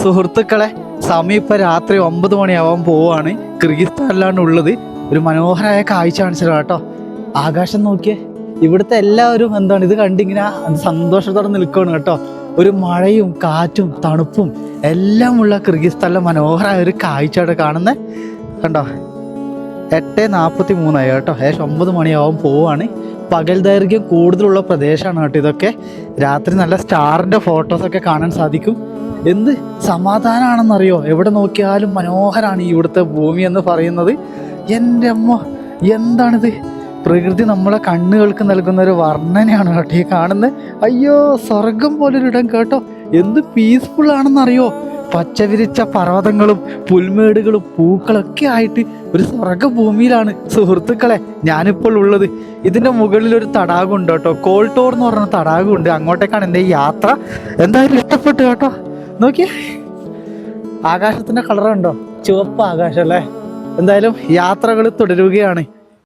സുഹൃത്തുക്കളെ, സമയം ഇപ്പം രാത്രി 9 മണിയാവാൻ പോവാണ്. കിർഗിസ്ഥാനിലാണ് ഉള്ളത്. ഒരു മനോഹരമായ കാഴ്ച കാണിച്ചത് കേട്ടോ. ആകാശം നോക്കിയേ, ഇവിടുത്തെ എല്ലാവരും എന്താണ് ഇത് കണ്ടിങ്ങനെ സന്തോഷത്തോടെ നിൽക്കുകയാണ് കേട്ടോ. ഒരു മഴയും കാറ്റും തണുപ്പും എല്ലാമുള്ള കിർഗിസ്ഥാനിലെ മനോഹരമായ ഒരു കാഴ്ചയാണ് കാണുന്നത്. കണ്ടോ, 8:43 കേട്ടോ. ഏകദേശം 9 മണിയാവാൻ പോവാണ്. പകൽ ദൈർഘ്യം കൂടുതലുള്ള പ്രദേശമാണ് കേട്ടോ ഇതൊക്കെ. രാത്രി നല്ല സ്റ്റാറിൻ്റെ ഫോട്ടോസൊക്കെ കാണാൻ സാധിക്കും. എന്ത് സമാധാനമാണെന്നറിയോ, എവിടെ നോക്കിയാലും മനോഹരമാണ് ഈ ഇവിടുത്തെ ഭൂമി എന്ന് പറയുന്നത്. എൻ്റെ അമ്മ, എന്താണിത്! പ്രകൃതി നമ്മളെ കണ്ണുകൾക്ക് നൽകുന്ന ഒരു വർണ്ണനയാണ് കേട്ടോ ഈ കാണുന്നത്. അയ്യോ, സ്വർഗം പോലൊരിടം കേട്ടോ. എന്ത് പീസ്ഫുൾ ആണെന്നറിയോ. പച്ചവിരിച്ച പർവ്വതങ്ങളും പുൽമേടുകളും പൂക്കളൊക്കെ ആയിട്ട് ഒരു സ്വർഗഭൂമിയിലാണ് സുഹൃത്തുക്കളെ ഞാനിപ്പോൾ ഉള്ളത്. ഇതിൻ്റെ മുകളിലൊരു തടാകമുണ്ട് കേട്ടോ. കോൾട്ടോർ എന്ന് പറഞ്ഞ തടാകമുണ്ട്. അങ്ങോട്ടേക്കാണ് എൻ്റെ യാത്ര. എന്തായാലും ഇഷ്ടപ്പെട്ടു കേട്ടോ. നോക്കിയേ, ആകാശത്തിൻ്റെ കളറുണ്ടോ, ചുവപ്പ് ആകാശം അല്ലേ. എന്തായാലും യാത്രകൾ തുടരുകയാണ്.